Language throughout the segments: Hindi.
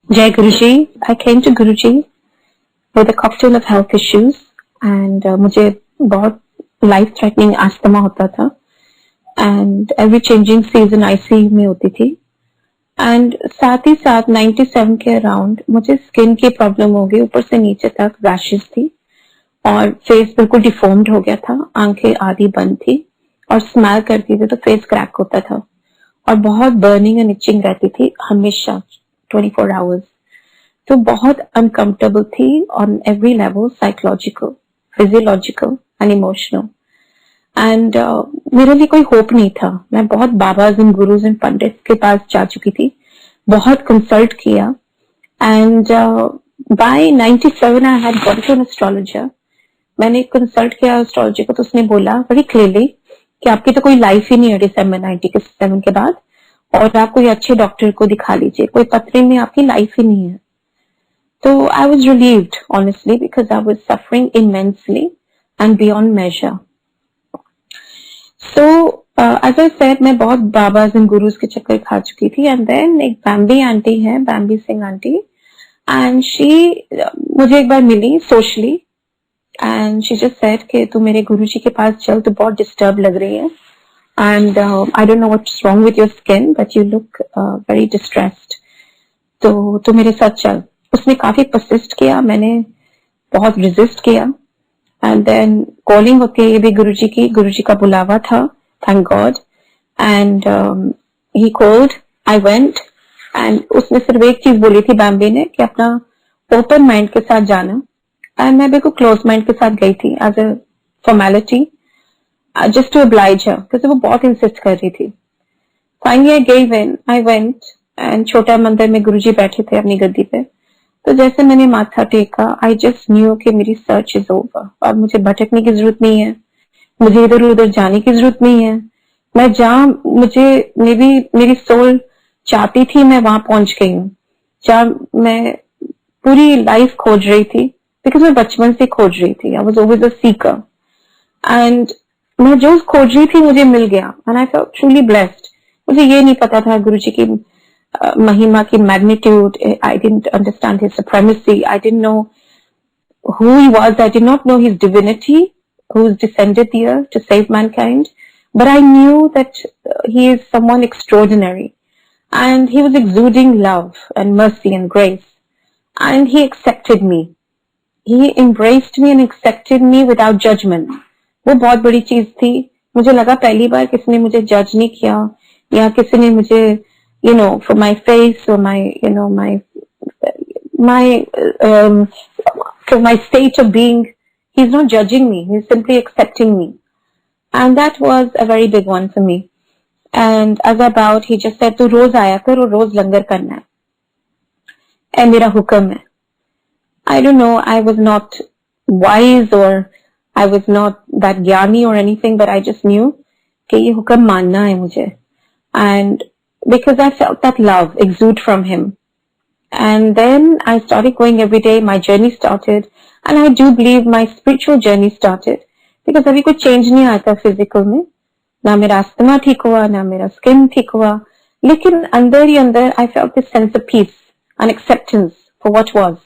Jai Guruji, I came to Guruji with a cocktail of health issues and मुझे बहुत life threatening asthma होता था and every changing season ICU में होती थी and साथ ही साथ 97 के अराउंड मुझे स्किन की प्रॉब्लम हो गई, ऊपर से नीचे तक रैशेस थी और फेस बिल्कुल डिफॉर्म्ड हो गया था, आंखें आधी बंद थी और स्माइल करती थी तो फेस क्रैक होता था और बहुत बर्निंग एंड इचिंग रहती थी हमेशा 24 आवर्स। तो बहुत अनकंफर्टेबल थी on every level, psychological, physiological and emotional and मेरे लिए कोई होप नहीं था। मैं बहुत बाबाज एंड गुरुज एंड पंडित के पास जा चुकी थी, बहुत कंसल्ट किया and by 97 I had gone to an astrologer. मैंने कंसल्ट किया एस्ट्रोलॉजी को तो उसने बोला वेरी क्लियरली कि आपकी तो कोई लाइफ ही नहीं है डिसम्बर 97 के बाद और आप कोई अच्छे डॉक्टर को दिखा लीजिए, कोई पत्री में आपकी लाइफ ही नहीं है। तो I was relieved honestly because I was suffering immensely and beyond measure. So as I said मैं बहुत बाबाज एंड गुरुज के चक्कर खा चुकी थी एंड देन एक बैम्बी आंटी है, Bambi Singh aunty, and she मुझे एक बार मिली socially and she just said कि तू मेरे गुरुजी के पास चल, तू बहुत डिस्टर्ब लग रही है and I don't know what's wrong with your skin but you look very distressed, तो तू मेरे साथ चल। उसने काफी परसिस्ट किया, मैंने बहुत रेजिस्ट किया एंड देन कॉलिंग होके ये भी गुरुजी का बुलावा था, thank God, and he called, I went and उसने सिर्फ एक चीज बोली थी बैम्बी ने कि अपना ओपन माइंड के साथ जाना एंड मैं बिल्कुल क्लोज माइंड के साथ गई थी as a formality just to oblige her क्योंकि वो बहुत इंसिस्ट कर रही थी। Finally I gave in, I went and छोटा मंदिर में गुरुजी बैठे थे अपनी गद्दी पे, तो जैसे मैंने माथा टेका आई जस्ट न्यू कि मेरी सर्च इज ओवर और मुझे भटकने की जरूरत नहीं है, मुझे इधर उधर जाने की जरूरत नहीं है, मैं जहां मुझे मेरी सोल चाहती थी मैं वहां पहुंच गई हूँ, जहां मैं पूरी लाइफ खोज रही थी बिकॉज मैं बचपन से खोज रही थी, I was always a seeker and मैं जो खोज रही थी मुझे मिल गया and I felt truly blessed. मुझे ये नहीं पता था गुरुजी की महिमा की magnitude, I didn't understand his supremacy, I didn't know who he was, I did not know his divinity who is descended here to save mankind, but I knew that he is someone extraordinary and he was exuding love and mercy and grace and he accepted me, he embraced me and accepted me without judgment। वो बहुत बड़ी चीज थी, मुझे लगा पहली बार किसी ने मुझे जज नहीं किया या किसी ने मुझे for my face or for my state of being, he's not judging me, he's simply accepting me, and that was a very big one for me। and as about he just said तू रोज आया कर और रोज लंगर करना है, ए मेरा हुक्म है। I don't know, I was not wise or I was not that ज्ञानी or anything, but I just knew कि ये हुक्म मानना है मुझे, and because I felt that love exude from him, and then I started going every day, my journey started, and I do believe my spiritual journey started because अभी कोई change नहीं आता physical में, ना मेरा अस्थमा ठीक हुआ, ना मेरा skin ठीक हुआ, लेकिन अंदर ही अंदर I felt this sense of peace and acceptance for what was।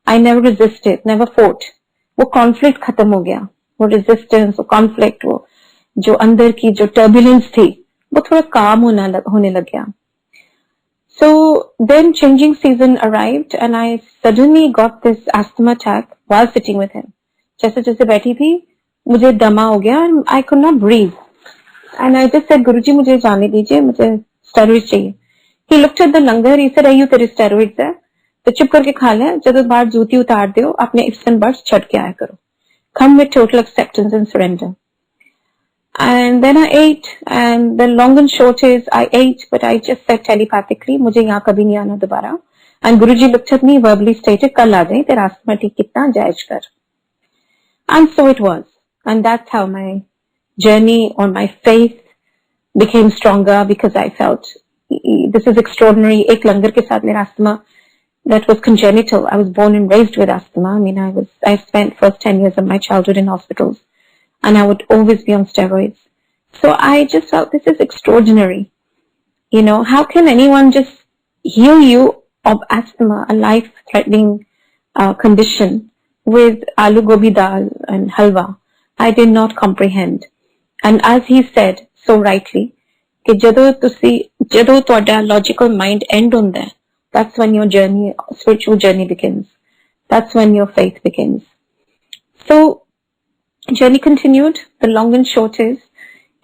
I never resisted, never fought, वो conflict खत्म हो गया, वो resistance, वो conflict, वो जो अंदर की जो turbulence थी वो थोड़ा काम होने लग गया। So then changing season arrived and I suddenly got this asthma attack while sitting with him। जैसे जैसे बैठी थी मुझे दमा हो गया and I could not breathe and I just said गुरुजी मुझे जाने दीजिए, मुझे steroids चाहिए। He looked at the langar, he said अयो तेरे steroids है तो चुप करके खा ले, जब बाहर जूती उतार दो अपने ifs and buts छट के आया करो, come with total acceptance and surrender। And then I ate and the long and short is I ate but I just said telepathically मुझे यहाँ कभी नहीं आना दोबारा, and Guruji looked at me verbally stated कल आ जाए तेरा अस्थमा ठीक कितना जायज कर, and so it was, and that's how my journey on my faith became stronger because I felt this is extraordinary। एक लंगर के साथ मेरा asthma that was congenital, I was born and raised with asthma, I mean I spent first 10 years of my childhood in hospitals and I would always be on steroids, so I just felt this is extraordinary। How can anyone just heal you of asthma, a life-threatening condition, with aloo gobi dal and halwa. I did not comprehend. And as he said so rightly, कि ਜਦੋਂ ਤੁਹਾਡਾ logical mind end ਹੁੰਦਾ ਹੈ, that's when your journey, spiritual journey begins. That's when your faith begins. So, journey continued. The long and short is,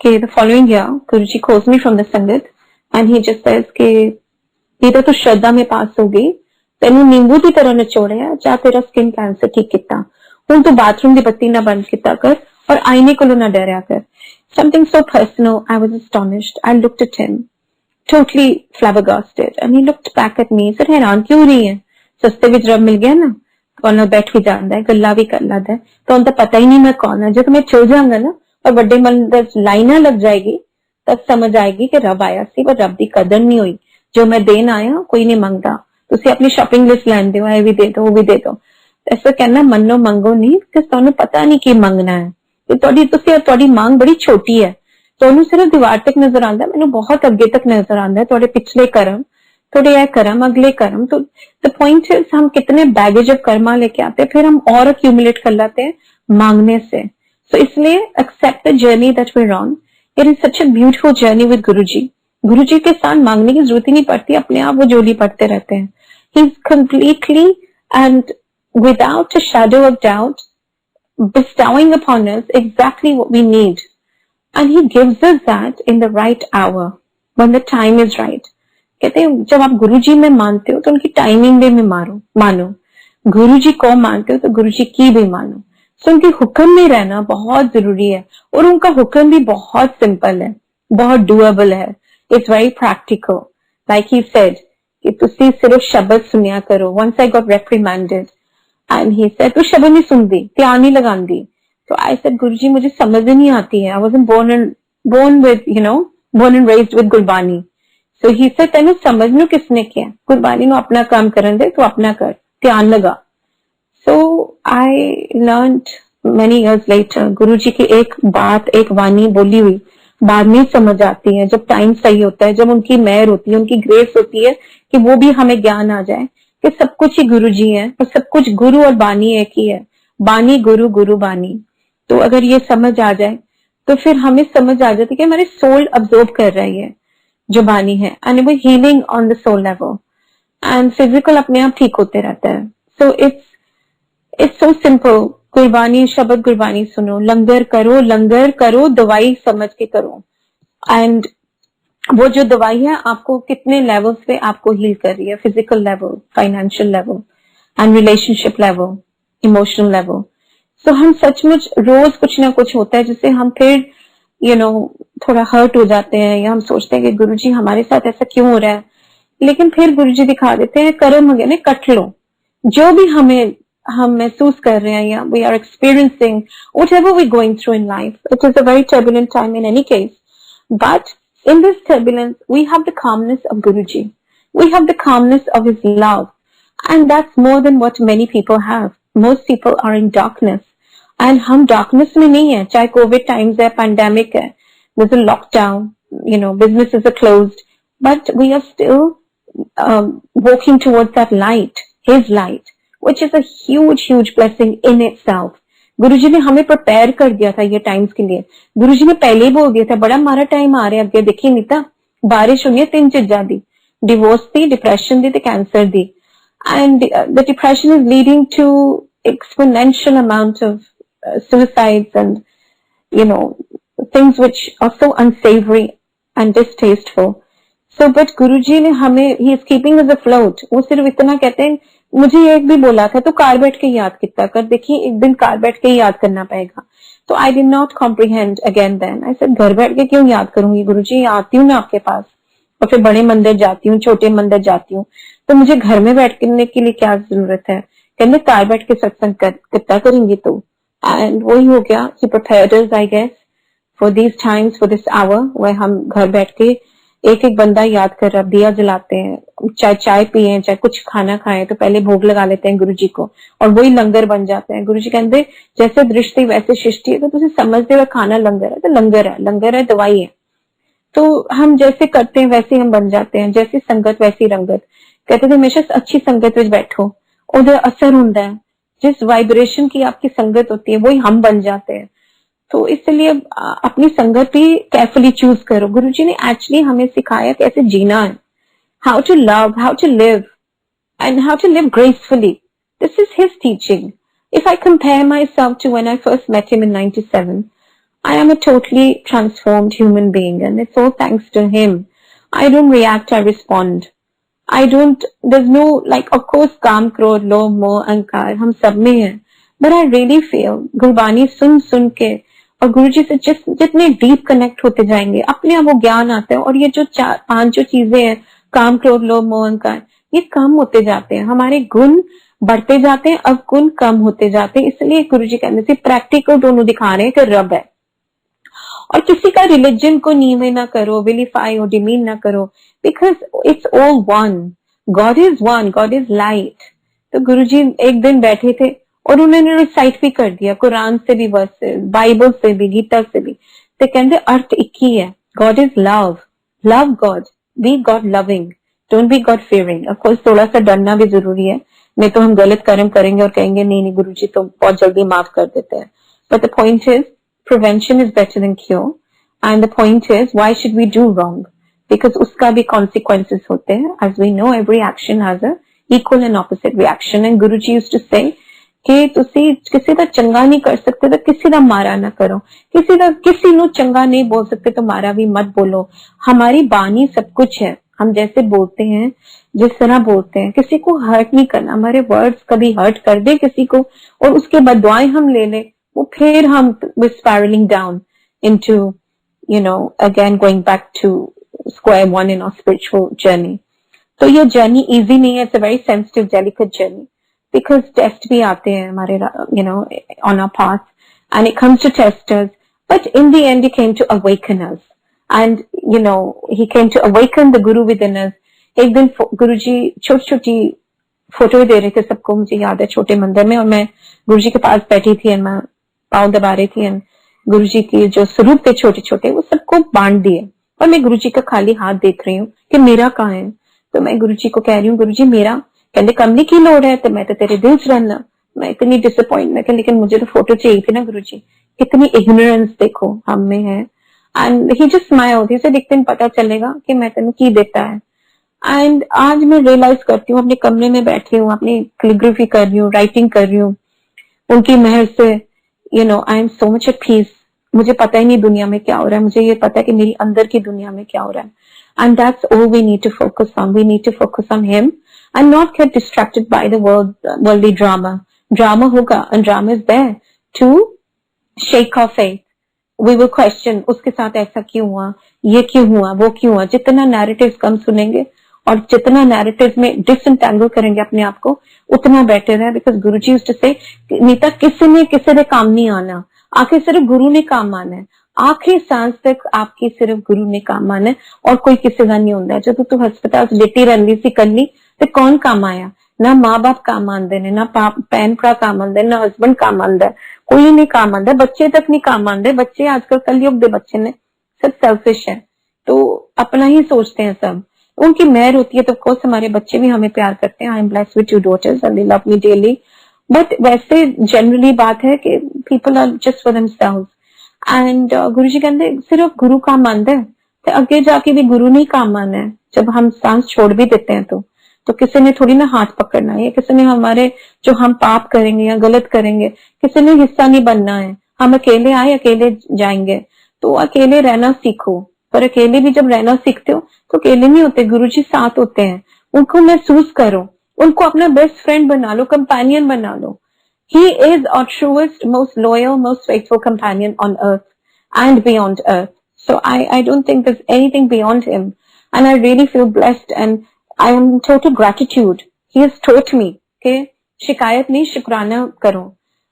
कि the following year, Guruji calls me from the Sangat and he just says कि either तो श्रद्धा में पास हो गई, तेनू नींबू की तरह निचोड़िया, जा तेरा स्किन कैंसर ठीक किता, हुण तू बाथरूम दी बत्ती ना बंद किता कर और आईने कोलों ना डरिया कर. Something so personal. I was astonished. I looked at him, totally flabbergasted, and he looked back at me. He said, हैरान क्यों रही है? सस्ते विच रब मिल गया ना, कौन बैठ भी जाता है, गल्ला भी कर लाता है, तो उनको पता ही नहीं मैं कौन है. जब मैं चल जाऊंगा ना और बड़े मंदिर लाइना लग जाएगी, तब समझ आएगी कि रब आया सी, पर रब की कदर नहीं हुई. जो मैं देन आया कोई नहीं मंगता. तुसी अपनी शॉपिंग लिस्ट लैन दो, ये भी दे दो, वो भी दे दो. ऐसा कहना मनो मंगो नहीं, कि तुहानू पता नहीं की मंगना है. ਤੁਹਾਡੀ ਮੰਗ ਬੜੀ ਛੋਟੀ ਹੈ, ਤੁਹਾਨੂੰ ਸਿਰਫ ਦੀਵਾਰ ਤੱਕ ਨਜ਼ਰ ਆਉਂਦਾ, ਮੈਨੂੰ ਬਹੁਤ ਅੱਗੇ ਤੱਕ ਨਜ਼ਰ ਆਉਂਦਾ है. ਤੁਹਾਡੇ ਪਿਛਲੇ ਕਰਮ, ਤੁਹਾਡੇ ਇਹ ਕਰਮ, अगले कर्म. तो द पॉइंट इज हम कितने बैगेज ऑफ कर्मा लेके आते हैं, फिर हम और अक्यूमुलेट कर लाते हैं मांगने से. सो इसलिए accept the journey that we are on. It is such a beautiful journey with Guruji. Guruji के साथ मांगने की जरूरत ही नहीं पड़ती, अपने आप वो जोली पढ़ते रहते हैं. He is completely and without a shadow of doubt bestowing upon us exactly what we need, and he gives us that in the right hour when the time is right. कहते हैं जब आप गुरुजी में मानते हो तो उनकी टाइमिंग में मानो. गुरुजी को मानते हो तो गुरुजी की भी मानो. सो उनके हुक्म में रहना बहुत जरूरी है, और उनका हुक्म भी बहुत सिंपल है, बहुत डूएबल है. It's very practical. Like he said कि तुसी सिर्फ शब्द सुनिया करो. Once I got reprimanded and he said तू शब्द नहीं सुनती, ध्यान नहीं लगांदी. तो I said गुरुजी मुझे समझ नहीं आती है. I wasn't born and raised with Gurbani. So he said तेनू समझनू किसने किया, गुरबानी नु अपना काम करन दे, तू अपना कर, ध्यान लगा. So I learned many years later, गुरुजी की एक बात, एक वाणी बोली हुई बाद में समझ आती है, जब टाइम सही होता है, जब उनकी मेहर होती है, उनकी ग्रेस होती है कि वो भी हमें ज्ञान आ जाए कि सब कुछ ही गुरु जी है, और सब कुछ गुरु और बानी एक ही है. बानी गुरु, गुरु बानी. तो अगर ये समझ आ जाए तो फिर हमें समझ आ जाती है कि हमारी सोल अब्सॉर्ब कर रही है जो बानी है, एंड वो healing on the soul level, and physical अपने आप ठीक होते रहता है. So it's so simple. Gurbani, शब्द गुरबानी सुनो, लंगर करो, दवाई समझ के करो. एंड वो जो दवाई है आपको कितने लेवल्स पे आपको हील कर रही है, physical level, financial level, and relationship level, emotional level. So हम सचमुच रोज कुछ ना कुछ होता है जिससे हम फिर थोड़ा हर्ट हो जाते हैं, या हम सोचते हैं कि गुरुजी हमारे साथ ऐसा क्यों हो रहा है. लेकिन फिर गुरुजी दिखा देते हैं कर्म वगैरह कट लो. जो भी हम महसूस कर रहे हैं, या we are experiencing whatever we going through in life, it is a very turbulent time in any case, but in this turbulence, we have the calmness of Guruji. We have the calmness of his love. And that's more than what many people have. Most people are in darkness. And hum darkness mein nahi hai. Chahe COVID times hai, pandemic hai, there's a lockdown, businesses are closed. But we are still walking towards that light, his light, which is a huge, huge blessing in itself. गुरुजी ने हमें प्रिपेयर कर दिया था ये टाइम्स के लिए. गुरुजी ने पहले ही बोल दिया था बड़ा मारा टाइम आ रहा है अगे, देखी नहीं था बारिश होनी है 3 चीजां दी, डिवोर्स दी, डिप्रेशन दी, कैंसर दी. And the depression is leading to exponential amount of suicides and things which are so unsavory and distasteful. So but Guruji ने हमें, he is keeping us afloat. वो सिर्फ इतना कहते हैं, मुझे एक भी बोला था तो कार बैठ के याद कितना कर, देखिए एक दिन कार बैठ के याद करना पड़ेगा. तो I did not comprehend again then. I said घर बैठ के क्यों याद करूंगी गुरुजी, आती हूँ ना आपके पास, और फिर बड़े मंदिर जाती हूँ, छोटे मंदिर जाती हूँ, तो मुझे घर में बैठने के लिए क्या जरूरत है. कहते कार बैठ के सत्संग कितना करेंगी तो. एंड वही हो गया. He prepared us I guess for these times, for this hour, वह हम घर बैठ के एक एक बंदा याद कर रहा, दिया जलाते हैं, चाहे चाय पिए, चाहे कुछ खाना खाएं, तो पहले भोग लगा लेते हैं गुरुजी को, और वही लंगर बन जाते हैं. गुरुजी कहते जैसे दृष्टि वैसे शिष्टि है, तो तुझे समझते हुए खाना लंगर है, तो लंगर है, दवाई है. तो हम जैसे करते हैं वैसे हम बन जाते हैं, जैसी संगत वैसी रंगत. कहते थे हमेशा अच्छी संगत में बैठो, ਉਹਦਾ असर ਹੁੰਦਾ है, जिस वाइब्रेशन की आपकी संगत होती है वही हम बन जाते हैं। तो इसलिए अपनी संगत भी केयरफुली चूज करो। गुरुजी ने एक्चुअली हमें सिखाया कैसे जीना है, how to love, how to live and how to live gracefully. This is his teaching. If I compare myself to when I first met him in 97, I am a totally transformed human being, and it's all thanks to him. I don't react, I respond. There's no, like, of course, काम, क्रोध, लोभ, मोह, अहंकार हम सब में है, but I really feel Gurbani सुन के और गुरुजी से जितने डीप कनेक्ट होते जाएंगे अपने आप वो ज्ञान आता है, और ये जो 4-5 जो चीजें हैं, काम, क्रोध, लोभ, मोह, अहंकार, ये कम होते जाते हैं, हमारे गुण बढ़ते जाते हैं, अब गुण कम होते जाते हैं। इसलिए गुरुजी कहने से प्रैक्टिकल दोनों दिखा रहे हैं कि रब है, और किसी का रिलीजन को नीवे ना करो, विलीफाई और डिमीन ना करो, because it's all one, God is one, God is light. तो गुरुजी एक दिन बैठे थे और उन्होंने रिसाइट भी कर दिया कुरान से भी, वर्सेस बाइबल से भी, गीता से भी। तो कहते अर्थ एक ही है, God is love, love God, be God loving, don't be God fearing. Of course थोड़ा सा डरना भी जरूरी है, नहीं तो हम गलत कर्म करेंगे और कहेंगे नहीं गुरुजी तो बहुत जल्दी माफ कर देते हैं। But the point is prevention is better than cure, and the point is why should we do wrong, because उसका भी consequences होते हैं। as we know every action has a equal and opposite reaction, and Guruji used to say कि तुसी किसी का चंगा नहीं कर सकते तो किसी का मारा ना करो, किसी नु चंगा नहीं बोल सकते तो मारा भी मत बोलो। हमारी बानी सब कुछ है, हम जैसे बोलते हैं, जिस तरह बोलते हैं, किसी को हर्ट नहीं करना। हमारे वर्ड्स कभी हर्ट कर दे किसी को और उसके बदुआएं हम ले ले, वो फिर हम spiraling down into, again going back to square one in our spiritual journey. तो ये journey easy नहीं है, it's a very sensitive, delicate journey, because test भी आते हैं हमारे, on our path, and it comes to test us, but in the end he came to awaken us, and he came to awaken the Guru within us. एक दिन गुरुजी छोटी फोटो दे रहे थे सबको, मुझे याद है, छोटे मंदिर में, और मैं गुरुजी के पास बैठी थी और मैं पाँव दबा रही थी, एंड गुरुजी के जो स्वरूप थे छोटे छोटे वो सबको बांट दिए, और मैं गुरुजी का खाली हाथ देख रही हूँ कि मेरा कहाँ है। तो मैं गुरुजी को कह रही हूँ, गुरुजी मेरा, कहते कमली की लोड़ है, तो मैं तो तेरे दिल से रहना, मैं इतनी डिसअपॉइंटमेंट, लेकिन मुझे तो फोटो चाहिए थी ना गुरुजी, कितनी इग्नोरेंस देखो हम में है। And he just smiled, he said एक दिन पता चलेगा कि मैं तेन की देता है। एंड आज मैं रियलाइज करती हूँ, अपने कमरे में बैठी हूँ, अपनी कैलीग्राफी कर रही हूँ, राइटिंग कर रही हूँ, उनकी मेहर से I am so much at peace. मुझे पता ही नहीं दुनिया में क्या हो रहा है, मुझे ये पता है कि मेरी अंदर की दुनिया में क्या हो रहा है। And that's all we need to focus on, we need to focus on him and not get distracted by the worldly drama होगा, and drama is there to shake our faith. We will question, उसके साथ ऐसा क्यों हुआ, ये क्यों हुआ, वो क्यों हुआ। जितना नैरेटिव्स कम सुनेंगे और जितना नैरेटिव में डिसएंटेंगल करेंगे अपने आप को, उतना बेटर है। बिकॉज गुरुजी यूज्ड टू से, नीता किसी ने काम नहीं आना, आखिर सिर्फ गुरु ने काम आना है, आखिरी सांस तक आपकी सिर्फ गुरु ने काम आना है, और कोई किसी का नहीं होता। जब तू हस्पताल लेटी रही सी कली, तो कौन काम आया, ना माँ बाप काम आते ने, ना भैन भरा काम आते, ना हस्बैंड काम आता, कोई नहीं काम आता, बच्चे तक नहीं काम आते। बच्चे आजकल कलयुग के बच्चे ने सब सेल्फिश है, तो अपना ही सोचते हैं सब, उनकी मेहर होती है तो ऑफकोर्स हमारे बच्चे भी हमें प्यार करते हैं। I am blessed with 2 daughters and they love me daily, but वैसे जनरली बात है कि people are just for themselves. And Guruji कहते सिर्फ गुरु काम आंदा है, तो अगे जाके भी गुरु नहीं काम आना है। जब हम सांस छोड़ भी देते हैं तो किसी ने थोड़ी ना हाथ पकड़ना है, किसी ने हमारे जो हम पाप करेंगे या गलत करेंगे किसी ने हिस्सा नहीं बनना है। हम अकेले आए अकेले जाएंगे, तो अकेले रहना सीखो, पर अकेले भी जब रहना सीखते हो तो अकेले नहीं होते, गुरुजी साथ होते हैं, उनको महसूस करो, उनको अपना बेस्ट फ्रेंड बना लो, कंपेनियन बना लो। He is our truest, most loyal, most faithful companion on earth and beyond earth. So I don't think there's anything beyond him, and I really feel blessed and I am in total gratitude. He has taught me, okay, शिकायत नहीं शुक्राना करो,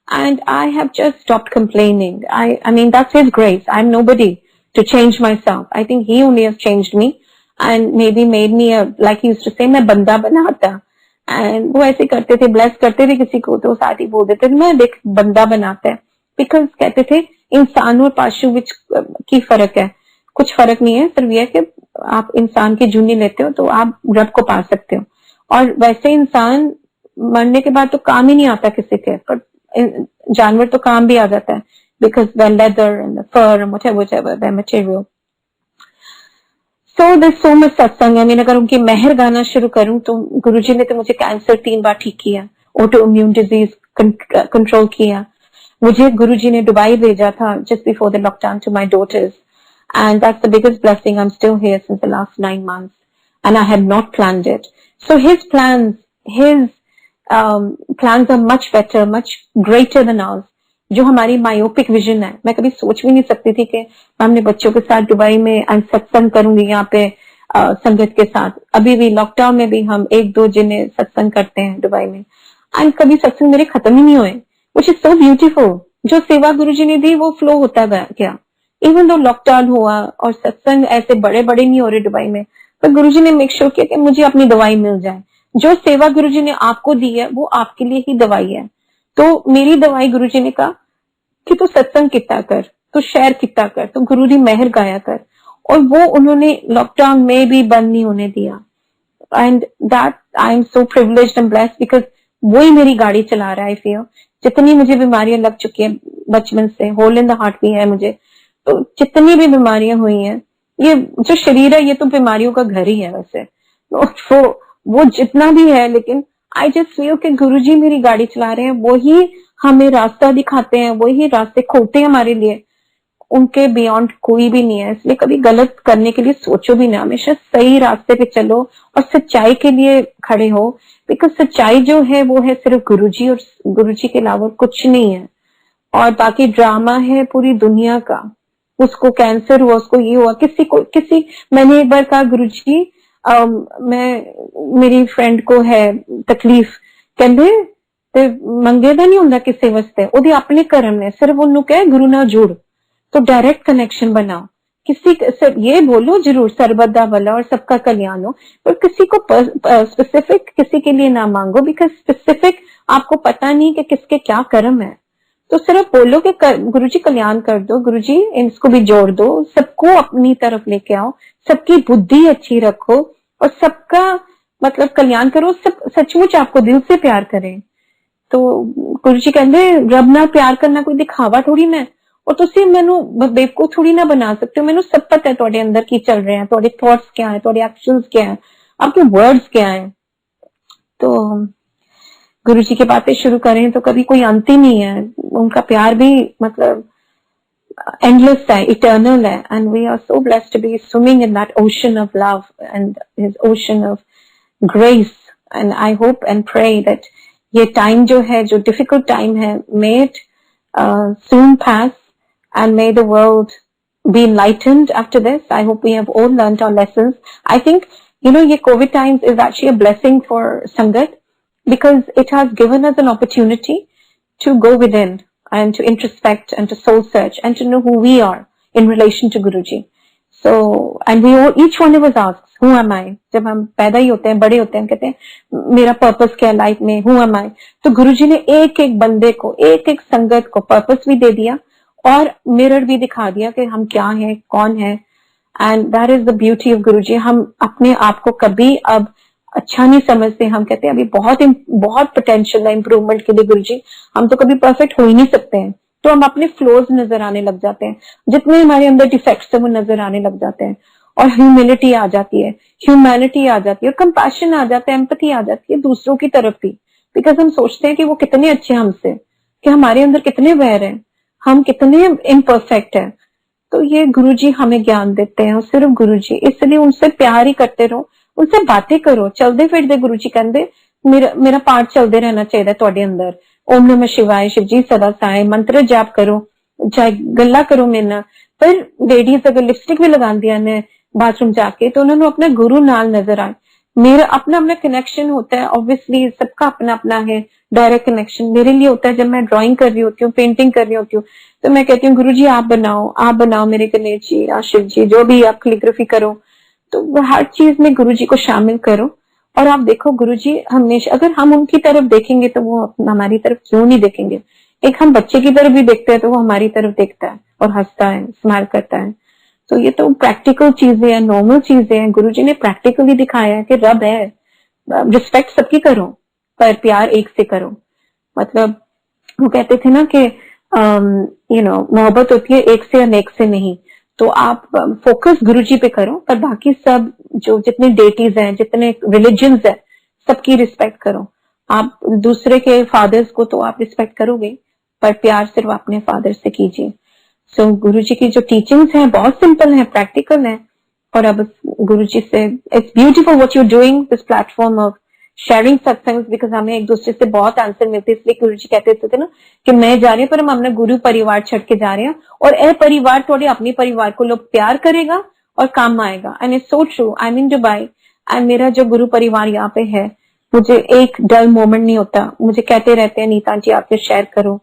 and I have just stopped complaining. I mean that's his grace. I'm nobody to change myself. I think he only has changed me and maybe made me a, like he used to say, मैं बंदा बनाता, and वो ऐसे करते थे, ब्लेस करते थे किसी को तो साथ ही बोल देते थे मैं देख बंदा बनाता है, बिकॉज कहते थे इंसान और पशु विच की फर्क है, कुछ फर्क नहीं है, सिर्फ यह कि आप इंसान की जूनी लेते हो तो आप रब को पा सकते हो, और वैसे इंसान मरने के बाद तो काम ही नहीं आता किसी के, पर जानवर तो काम भी आ जाता है, because the leather and the fur whatever the material. So this so much satsang. I mean अगर उनकी मेहर गाना शुरू करूं तो गुरुजी ने तो मुझे कैंसर 3 बार ठीक किया, ऑटो इम्यून डिजीज कंट्रोल किया. मुझे गुरुजी ने दुबई भेजा था just before the lockdown to my daughters, and that's the biggest blessing. I'm still here since the last 9 months, and I had not planned it. So his plans are much better, much greater than ours. जो हमारी मायोपिक विजन है, मैं कभी सोच भी नहीं सकती थी कि मैं अपने बच्चों के साथ दुबई में सत्संग करूंगी यहाँ पे संगत के साथ. अभी भी लॉकडाउन में भी हम 1-2 जिन्हें सत्संग करते हैं दुबई में, एंड कभी सत्संग मेरे खत्म ही नहीं हुए, which is so beautiful. जो सेवा गुरुजी ने दी वो फ्लो होता गया. इवन दो लॉकडाउन हुआ और सत्संग ऐसे बड़े बड़े नहीं हो रहे दुबई में, पर गुरुजी ने मेक श्योर किया कि मुझे अपनी दवाई मिल जाए. जो सेवा गुरुजी ने आपको दी है वो आपके लिए ही दवाई है. तो मेरी दवाई गुरुजी ने कहा कि तू सत्संग कितना कर, तू शेयर कितना कर, तू गुरु दी मेहर गाया कर, और वो उन्होंने लॉकडाउन में भी बंद नहीं होने दिया. And that I am so privileged and blessed, because वही मेरी गाड़ी चला रहा है. आई फील जितनी मुझे बीमारियां लग चुकी है बचपन से, होल इन द हार्ट भी है मुझे, तो जितनी भी बीमारियां हुई हैं, ये जो शरीर है ये तो बीमारियों का घर ही है वैसे, तो वो जितना भी है, लेकिन आई जस्ट फील कि गुरुजी मेरी गाड़ी चला रहे हैं, वही हमें रास्ता दिखाते हैं, वही रास्ते खोलते हैं हमारे लिए. उनके बियॉन्ड कोई भी नहीं है, इसलिए कभी गलत करने के लिए सोचो भी ना, हमेशा सही रास्ते पे चलो और सच्चाई के लिए खड़े हो, बिकॉज सच्चाई जो है वो है सिर्फ गुरुजी, और गुरुजी के अलावा कुछ नहीं है. और बाकी ड्रामा है पूरी दुनिया का. उसको कैंसर हुआ, उसको ये हुआ, मैंने एक बार कहा गुरुजी मैं मेरी फ्रेंड को है तकलीफ, कहते ते मंगे दा नहीं हुंदा किसी वास्ते, ओदे अपने कर्म ने, सिर्फ उन्होंने कहा गुरु ना जुड़, तो डायरेक्ट कनेक्शन बनाओ. ये बोलो जरूर सर्वत दा भला और सबका कल्याण हो, पर किसी को स्पेसिफिक किसी के लिए ना मांगो, बिकॉज स्पेसिफिक आपको पता नहीं कि किसके क्या कर्म है. तो सिर्फ बोलो कि गुरुजी कल्याण कर दो, गुरुजी इसको भी जोड़ दो, सबको अपनी तरफ लेके आओ, सबकी बुद्धि अच्छी रखो और सबका मतलब कल्याण करो. सब सचमुच आपको दिल से प्यार करें. तो गुरुजी कहते रब ना प्यार करना कोई दिखावा थोड़ी ना, और तुसी मैनू बेवकूफ थोड़ी ना बना सकते हो. मैनू सब पता है तुहाडे अंदर की चल रहे हैं, तुहाडे थॉट्स क्या है, तुहाडे एक्शंस क्या है, आपके वर्ड्स क्या है. तो गुरुजी की बातें शुरू करें तो कभी कोई अंत ही नहीं है. उनका प्यार भी मतलब endless है, eternal है, and we are so blessed to be swimming in that ocean of love and his ocean of grace. And I hope and pray that ये time जो है, जो difficult time है, may it soon pass and may the world be enlightened after this. I hope we have all learned our lessons. I think ये COVID times is actually a blessing for Sangat, because it has given us an opportunity to go within and to introspect and to soul search and to know who we are in relation to Guruji. So, and each one of us asks, who am I? जब हम पैदा ही होते हैं, बड़े होते हैं, कहते हैं मेरा पर्पस क्या है लाइफ में, who am I? तो गुरुजी ने एक एक बंदे को, एक एक संगत को पर्पस भी दे दिया और मिरर भी दिखा दिया कि हम क्या हैं, कौन है. And that is the beauty of Guruji. हम अपने आप को कभी अब अच्छा नहीं समझते. हम कहते हैं अभी बहुत पोटेंशियल है इंप्रूवमेंट के लिए गुरुजी, हम तो कभी परफेक्ट हो ही नहीं सकते हैं. तो हम अपने फ्लोज नजर आने लग जाते हैं, जितने हमारे अंदर डिफेक्ट्स है वो नजर आने लग जाते हैं, और ह्यूमिलिटी आ जाती है, ह्यूमैनिटी आ जाती है, और कंपैशन आ जाता है, एम्पैथी आ जाती है दूसरों की तरफ भी, बिकॉज हम सोचते हैं कि वो कितने अच्छे हमसे, कि हमारे अंदर कितने वैर हैं, हम कितने इम्परफेक्ट हैं. तो ये गुरुजी हमें ज्ञान देते हैं, और सिर्फ गुरुजी, इसलिए उनसे प्यार ही करते रहो, उनसे बातें करो. चलते फिरते गुरुजी कहते मेरा पाठ चलते रहना चाहिए तुहाडे अंदर. ओम नमः शिवाय, शिवजी सदा साए, मंत्र जाप करो, चाहे गल्ला करो मेरे नाल. पर लेडीज अगर लिपस्टिक भी लगांदियां ने बाथरूम जाके, तो उन्होंने अपना गुरु नाल नजर आए. मेरा अपना अपना कनेक्शन होता है, ऑब्वियसली सबका अपना अपना है डायरेक्ट कनेक्शन. मेरे लिए होता है जब मैं ड्राइंग कर रही होती हूँ, पेंटिंग कर रही होती हूँ, तो मैं कहती हूँ गुरुजी आप बनाओ मेरे गणेश जी या शिव जी, जो भी आप कैलीग्राफी करो. तो हर चीज में गुरुजी को शामिल करो, और आप देखो गुरुजी हमेशा, अगर हम उनकी तरफ देखेंगे तो वो हमारी तरफ क्यों नहीं देखेंगे. एक हम बच्चे की तरफ भी देखते हैं तो वो हमारी तरफ देखता है और हंसता है, स्माइल करता है. तो ये तो प्रैक्टिकल चीजें हैं, नॉर्मल चीजें हैं. गुरुजी ने प्रैक्टिकली दिखाया है कि रब है. रिस्पेक्ट सबकी करो पर प्यार एक से करो। मतलब वो कहते थे ना कि मोहब्बत होती है एक से अनेक से नहीं। तो आप फोकस गुरुजी पे करो, पर बाकी सब जो जितने डेटीज हैं, जितने रिलीजन्स हैं, सबकी रिस्पेक्ट करो। आप दूसरे के फादर्स को तो आप रिस्पेक्ट करोगे, पर प्यार सिर्फ अपने फादर से कीजिए। सो गुरुजी की जो टीचिंग्स हैं बहुत सिंपल है, प्रैक्टिकल है। और अब गुरुजी से it's beautiful what you doing this platform of sharing सत्संग, बिकॉज हमें एक दूसरे से बहुत आंसर मिलते, इसलिए गुरुजी कहते थे ना कि मैं जा रही हूँ पर हम अपना गुरु परिवार छड़ के जा रहे हैं, और ए परिवार थोड़े अपने परिवार को लोग प्यार करेगा और काम आएगा। And it's so true. I am in Dubai and मेरा जो गुरु परिवार यहाँ पे है, मुझे एक डल मोमेंट नहीं होता। मुझे कहते रहते हैं नीता जी आप शेयर करो,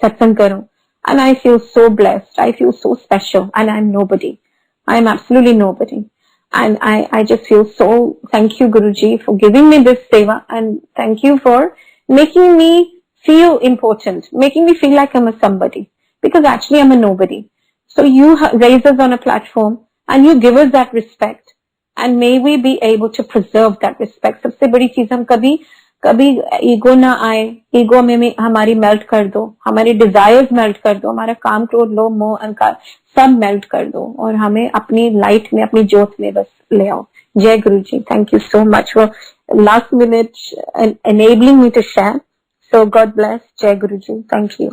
सत्संग करो, and I feel so blessed. I feel so special, and I'm nobody. I'm absolutely nobody. And I just feel so, thank you Guruji for giving me this seva, and thank you for making me feel important, making me feel like I'm a somebody, because actually I'm a nobody. So you raise us on a platform and you give us that respect, and may we be able to preserve that respect. सबसे बड़ी चीज हम कभी ईगो ना आए, ईगो में हमारी मेल्ट कर दो, हमारे डिजायर्स मेल्ट कर दो, हमारा काम क्रोध लोभ मोह अहंकार सब मेल्ट कर दो, और हमें अपनी लाइट में, अपनी ज्योत में बस ले आओ। Jai Guru ji. Thank you so much for last minute enabling me to share. So God bless. Jai Guruji. Thank you.